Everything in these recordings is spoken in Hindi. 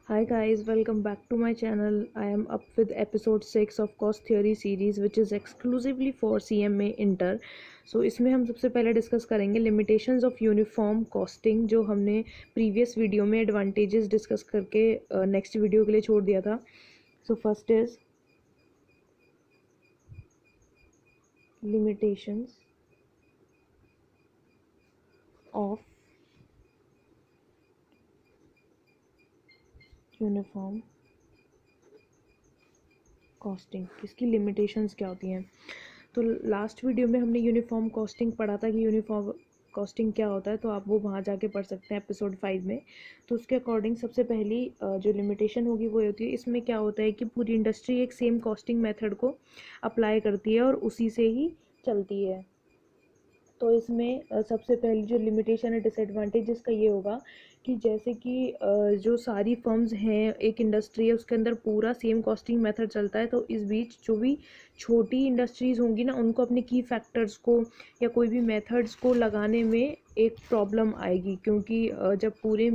Hi guys, welcome back to my channel. I am up with episode 6 of Cost Theory series which is exclusively for CMA Inter. So इसमें हम सबसे पहले डिस्कस करेंगे limitations of uniform costing जो हमने previous वीडियो में advantages डिस्कस करके नेक्स्ट वीडियो के लिए छोड़ दिया था. So first is limitations of uniform costing. इसकी लिमिटेशंस क्या होती हैं? तो लास्ट वीडियो में हमने यूनिफॉर्म कॉस्टिंग पढ़ा था कि यूनिफॉर्म कॉस्टिंग क्या होता है, तो आप वो वहाँ जाके पढ़ सकते हैं एपिसोड 5 में. तो उसके अकॉर्डिंग सबसे पहली जो लिमिटेशन होगी वो होती है, इसमें क्या होता है कि पूरी इंडस्ट्री एक सेम कॉस्टिंग मेथड को अप्लाई करती है और उसी से ही चलती है. तो इसमें सबसे पहली जो लिमिटेशन है डिसएडवांटेज इसका ये होगा कि जैसे कि जो सारी फर्म्स हैं, एक इंडस्ट्री है उसके अंदर पूरा सेम कॉस्टिंग मेथड चलता है, तो इस बीच जो भी छोटी इंडस्ट्रीज़ होंगी ना, उनको अपने की फैक्टर्स को या कोई भी मेथड्स को लगाने में एक प्रॉब्लम आएगी. क्योंकि जब पूरी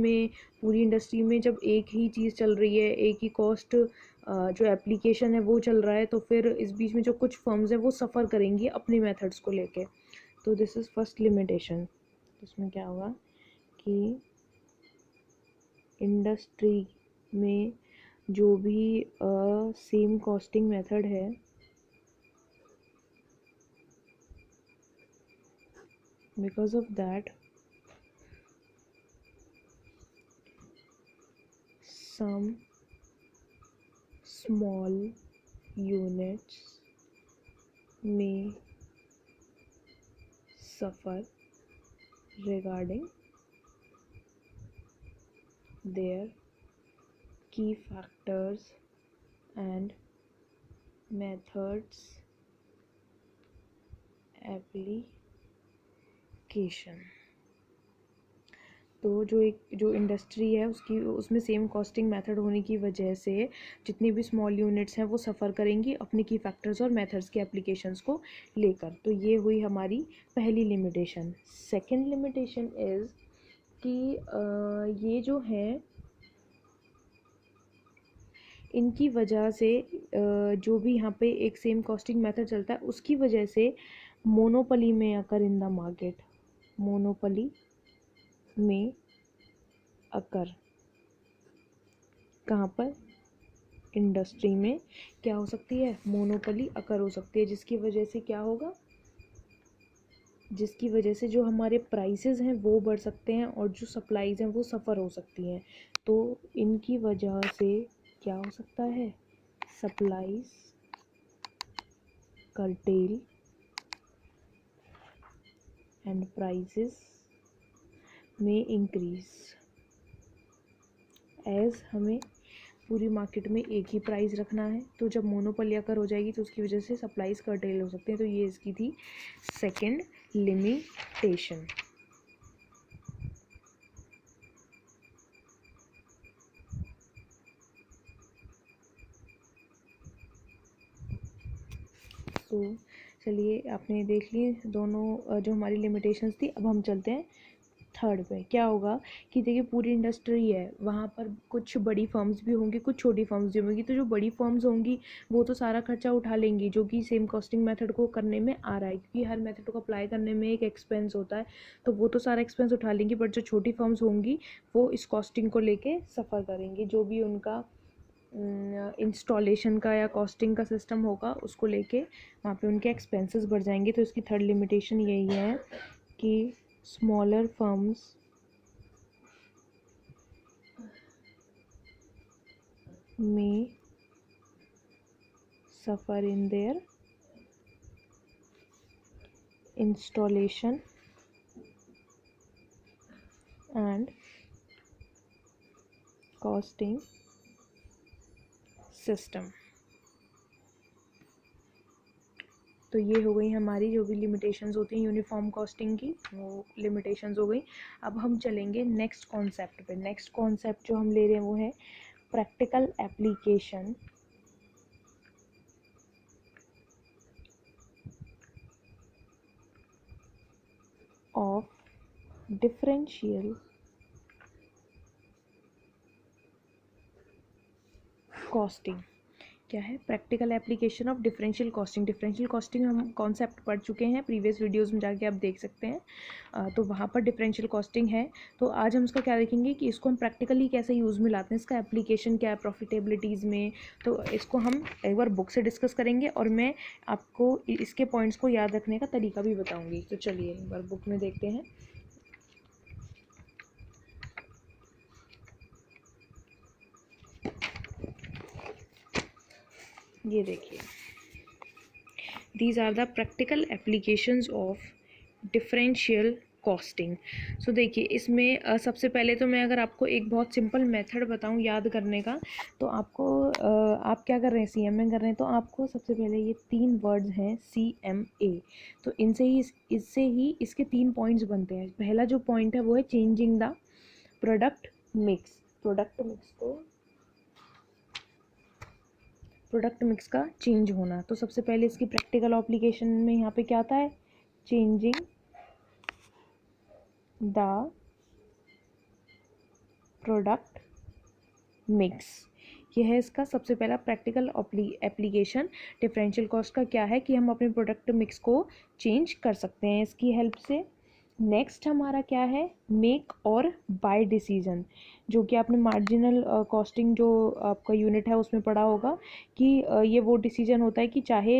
इंडस्ट्री में जब एक ही चीज़ चल रही है, एक ही कॉस्ट जो एप्लीकेशन है वो चल रहा है, तो फिर इस बीच में जो कुछ फर्म्स हैं वो सफ़र करेंगी अपने मेथड्स को लेके. तो दिस इज़ फर्स्ट लिमिटेशन. इसमें क्या होगा कि इंडस्ट्री में जो भी सेम कॉस्टिंग मेथड है, because of that some small units में suffer regarding their key factors and methods application. तो जो इंडस्ट्री है उसमें सेम कॉस्टिंग मेथड होने की वजह से जितनी भी स्मॉल यूनिट्स हैं वो सफ़र करेंगी अपने की फैक्टर्स और मेथड्स के एप्लीकेशंस को लेकर. तो ये हुई हमारी पहली लिमिटेशन. सेकंड लिमिटेशन इज़ कि ये जो है इनकी वजह से जो भी यहाँ पे एक सेम कॉस्टिंग मेथड चलता है उसकी वजह से मोनोपोली में अकर इन द मार्केट. मोनोपोली में अकर कहाँ पर? इंडस्ट्री में क्या हो सकती है? मोनोपोली अकर हो सकती है, जिसकी वजह से क्या होगा? जिसकी वजह से जो हमारे प्राइसेस हैं वो बढ़ सकते हैं और जो सप्लाईज हैं वो सफ़र हो सकती हैं. तो इनकी वजह से क्या हो सकता है? Supplies curtail and prices may increase. As हमें पूरी मार्केट में एक ही प्राइस रखना है, तो जब मोनोपोली अकर हो जाएगी तो उसकी वजह से सप्लाईज कर्टेल हो सकते हैं. तो ये इसकी थी सेकंड लिमिटेशन. तो चलिए, आपने देख लिए दोनों जो हमारी लिमिटेशंस थी. अब हम चलते हैं थर्ड पे. क्या होगा कि देखिए पूरी इंडस्ट्री है, वहाँ पर कुछ बड़ी फर्म्स भी होंगी, कुछ छोटी फर्म्स भी होंगी. तो जो बड़ी फर्म्स होंगी वो तो सारा खर्चा उठा लेंगी जो कि सेम कॉस्टिंग मेथड को करने में आ रहा है, क्योंकि हर मेथड को अप्लाई करने में एक एक्सपेंस होता है, तो वो तो सारा एक्सपेंस उठा लेंगी. बट जो छोटी फर्म्स होंगी वो इस कॉस्टिंग को लेके सफ़र करेंगी. जो भी उनका इंस्टॉलेशन का या कॉस्टिंग का सिस्टम होगा उसको लेके वहाँ पे उनके एक्सपेंसेस बढ़ जाएंगे. तो इसकी थर्ड लिमिटेशन यही है कि smaller firms may suffer in their installation and costing system. तो ये हो गई हमारी जो भी लिमिटेशंस होती हैं यूनिफॉर्म कॉस्टिंग की, वो लिमिटेशंस हो गई. अब हम चलेंगे नेक्स्ट कॉन्सेप्ट पे. नेक्स्ट कॉन्सेप्ट जो हम ले रहे हैं वो है practical application of differential costing क्या है? Practical application of differential costing. Differential costing हम कॉन्सेप्ट पढ़ चुके हैं प्रीवियस वीडियोस में, जाके आप देख सकते हैं। तो वहाँ पर डिफरेंशियल कॉस्टिंग है। तो आज हम इसका क्या देखेंगे कि इसको हम प्रैक्टिकली कैसे यूज़ में लाते हैं, इसका एप्लीकेशन क्या है प्रॉफिटेबिलिटीज़ में। तो इसको हम एक बार बुक से डिस्कस करेंगे और मैं आपको इसके पॉइंट्स को याद रखने का तरीका भी बताऊँगी। तो चलिए एक बार बुक में देखते हैं। ये देखिए, these are the practical applications of differential costing. So देखिए इसमें सबसे पहले तो मैं अगर आपको एक बहुत सिंपल मेथड बताऊं याद करने का, तो आपको आप क्या कर रहे हैं, CMA कर रहे हैं, तो आपको सबसे पहले ये 3 वर्ड्स हैं CMA। तो इससे ही इसके 3 पॉइंट्स बनते हैं। पहला जो पॉइंट है वो है changing the product mix. Product mix का चेंज होना। तो सबसे पहले इसकी प्रैक्टिकल एप्लीकेशन में यहाँ पे क्या आता है, चेंजिंग द प्रोडक्ट मिक्स। ये है इसका सबसे पहला प्रैक्टिकल एप्लीकेशन। डिफरेंशियल कॉस्ट का क्या है कि हम अपने प्रोडक्ट मिक्स को चेंज कर सकते हैं इसकी हेल्प से। नेक्स्ट हमारा क्या है, मेक और बाय डिसीजन, जो कि आपने मार्जिनल कॉस्टिंग जो आपका यूनिट है उसमें पढ़ा होगा कि ये वो डिसीजन होता है कि चाहे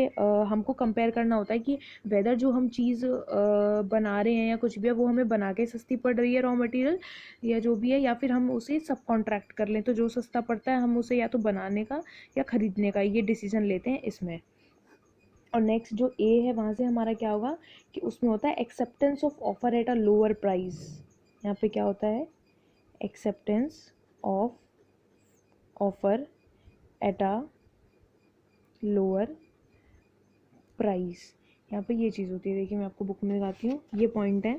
हमको कंपेयर करना होता है कि वेदर जो हम चीज़ बना रहे हैं या कुछ भी है वो हमें बना के सस्ती पड़ रही है रॉ मटेरियल या जो भी है, या फिर हम उसे सब कॉन्ट्रैक्ट कर लें। तो जो सस्ता पड़ता है हम उसे या तो बनाने का या ख़रीदने का, ये डिसीजन लेते हैं इसमें। और नेक्स्ट जो ए है वहाँ से हमारा क्या होगा कि उसमें होता है acceptance of offer at a lower price. यहाँ पे क्या होता है, acceptance of offer at a lower price. यहाँ पे ये चीज़ होती है। देखिए मैं आपको बुक में लगाती हूँ, ये पॉइंट है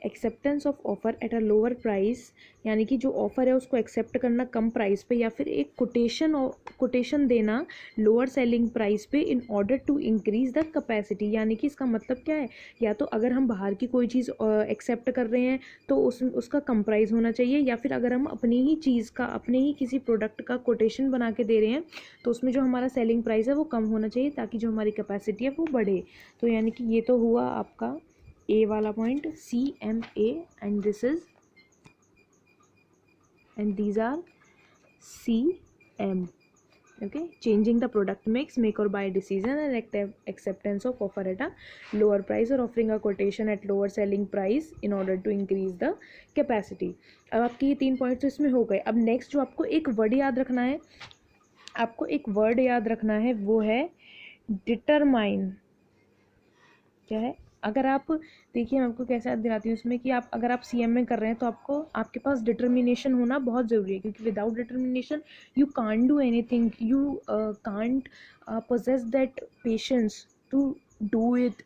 acceptance of offer at a lower price, यानी कि जो ऑफ़र है उसको एक्सेप्ट करना कम प्राइस पे, या फिर एक कोटेशन देना लोअर सेलिंग प्राइस पे in order to increase the capacity. यानी कि इसका मतलब क्या है, या तो अगर हम बाहर की कोई चीज़ एक्सेप्ट कर रहे हैं तो उसका कम प्राइस होना चाहिए, या फिर अगर हम अपनी ही चीज़ का, अपने ही किसी प्रोडक्ट का कोटेशन बना के दे रहे हैं तो उसमें जो हमारा सेलिंग प्राइस है वो कम होना चाहिए, ताकि जो हमारी कैपेसिटी है वो बढ़े। तो यानी कि ये तो हुआ आपका ए वाला point, CMA, and these are CM. Okay, changing the product mix, make or buy decision, and acceptance of offer at a lower price or offering a quotation at lower selling price in order to increase the capacity. अब आपके ये 3 पॉइंट्स तो इसमें हो गए। अब नेक्स्ट जो आपको एक वर्ड याद रखना है, वो है डिटरमाइन। क्या है, अगर आप देखिए मैं आपको कैसे याद दिलाती हूँ इसमें कि अगर आप CMA कर रहे हैं तो आपके पास डिटर्मिनेशन होना बहुत ज़रूरी है, क्योंकि without determination you can't do anything, you can't possess that patience to do it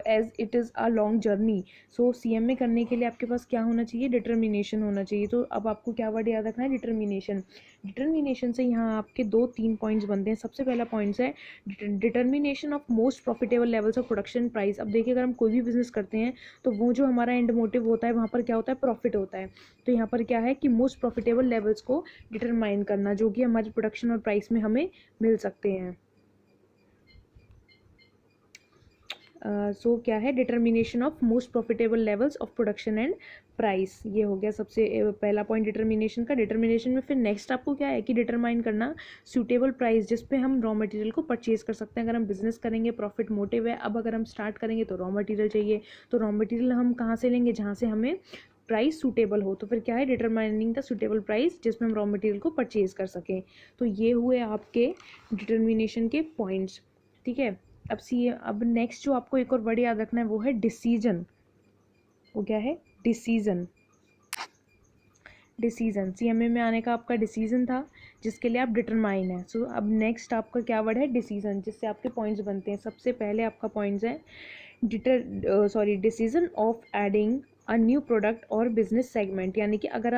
as it is a long journey. So CMA करने के लिए आपके पास क्या होना चाहिए, डिटर्मिनेशन होना चाहिए। तो अब आपको क्या वर्ड याद रखना है, डिटर्मिनेशन से यहाँ आपके 2-3 पॉइंट्स बनते हैं। सबसे पहला पॉइंट्स है determination of most profitable levels of production price. अब देखिए अगर हम कोई भी बिजनेस करते हैं तो वो जो हमारा एंड मोटिव होता है वहाँ पर क्या होता है, प्रॉफिट होता है। तो यहाँ पर क्या है कि मोस्ट प्रॉफिटेबल लेवल्स को डिटरमाइन करना, जो कि हमारी प्रोडक्शन और प्राइस में हमें मिल सकते हैं। सो क्या है, determination of most profitable levels of production and price. ये हो गया सबसे पहला पॉइंट डिटर्मिनेशन का। डिटर्मिनेशन में फिर नेक्स्ट आपको क्या है कि डिटरमाइन करना सूटेबल प्राइस जिस पे हम रॉ मटेरियल को परचेज कर सकते हैं। अगर हम बिजनेस करेंगे, प्रॉफिट मोटिव है, अब अगर हम स्टार्ट करेंगे तो रॉ मटेरियल चाहिए, तो रॉ मटेरियल हम कहाँ से लेंगे, जहाँ से हमें प्राइस सूटेबल हो। तो फिर क्या है, डिटरमाइनिंग द सूटेबल प्राइस जिसमें हम रॉ मटेरियल को परचेज कर सकें। तो ये हुए आपके डिटर्मिनेशन के पॉइंट्स, ठीक है। अब नेक्स्ट जो आपको एक और वर्ड याद रखना है वो है डिसीजन। वो क्या है, डिसीजन। CMA में आने का आपका डिसीजन था, जिसके लिए आप डिटरमाइन है। सो अब नेक्स्ट आपका क्या वर्ड है, डिसीजन, जिससे आपके पॉइंट्स बनते हैं। सबसे पहले आपका पॉइंट्स है decision of adding a new product और बिजनेस सेगमेंट, यानी कि अगर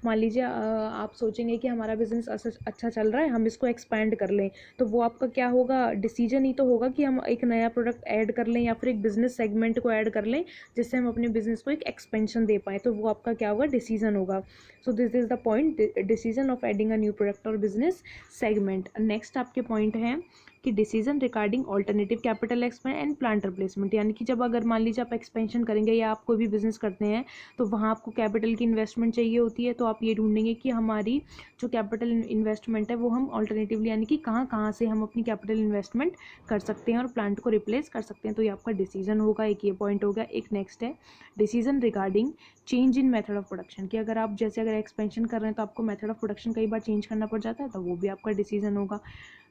मान लीजिए आप सोचेंगे कि हमारा बिजनेस अच्छा चल रहा है, हम इसको एक्सपैंड कर लें, तो वो आपका क्या होगा, डिसीजन ही तो होगा कि हम एक नया प्रोडक्ट ऐड कर लें या फिर एक बिजनेस सेगमेंट को ऐड कर लें जिससे हम अपने बिजनेस को एक एक्सपेंशन दे पाएँ, तो वो आपका क्या होगा, डिसीजन होगा। So this is the point, decision of adding a new product और बिजनेस सेगमेंट। नेक्स्ट आपके पॉइंट हैं कि decision regarding alternative capital expand and plant replacement, यानी कि जब अगर मान लीजिए आप एक्सपेंशन करेंगे या आप कोई भी बिजनेस करते हैं तो वहाँ आपको कैपिटल की इन्वेस्टमेंट चाहिए होती है, तो आप ये ढूंढेंगे कि हमारी जो कैपिटल इन्वेस्टमेंट है वो हम ऑल्टरनेटिवली यानी कि कहाँ कहाँ से हम अपनी कैपिटल इन्वेस्टमेंट कर सकते हैं और प्लांट को रिप्लेस कर सकते हैं, तो ये आपका डिसीजन होगा। एक ये पॉइंट हो गया। एक नेक्स्ट है decision regarding change in method of production, कि अगर आप जैसे अगर एक्सपेंशन कर रहे हैं तो आपको मेथड ऑफ प्रोडक्शन कई बार चेंज करना पड़ जाता है, तो वो भी आपका डिसीजन होगा।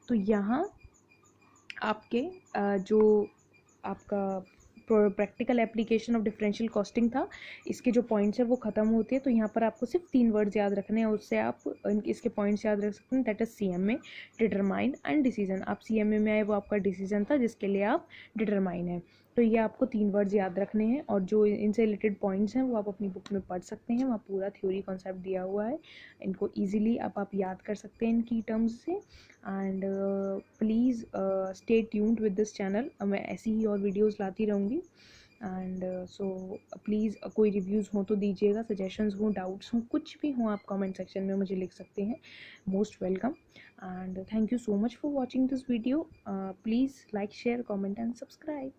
तो यहाँ आपके जो आपका practical application of differential costing था, इसके जो पॉइंट्स है वो खत्म होते हैं। तो यहाँ पर आपको सिर्फ 3 वर्ड्स याद रखने हैं, उससे आप इसके पॉइंट्स याद रख सकते हैं, that is CMA, determine and decision. आप CMA में आए वो आपका डिसीजन था जिसके लिए आप डिटरमाइन है, तो ये आपको 3 वर्ड्स याद रखने हैं और जो इनसे रिलेटेड पॉइंट्स हैं वो आप अपनी बुक में पढ़ सकते हैं, वहाँ पूरा थ्योरी कॉन्सेप्ट दिया हुआ है, इनको ईजिली आप याद कर सकते हैं इन की टर्म्स से। And please stay tuned with this channel, मैं ऐसी ही और वीडियोज़ लाती रहूँगी। एंड सो प्लीज़ कोई रिव्यूज़ हो तो दीजिएगा, सजेशंस हों, डाउट्स हों, कुछ भी हों आप कमेंट सेक्शन में मुझे लिख सकते हैं, most welcome. And thank you so much for watching this video, please like share comment and subscribe.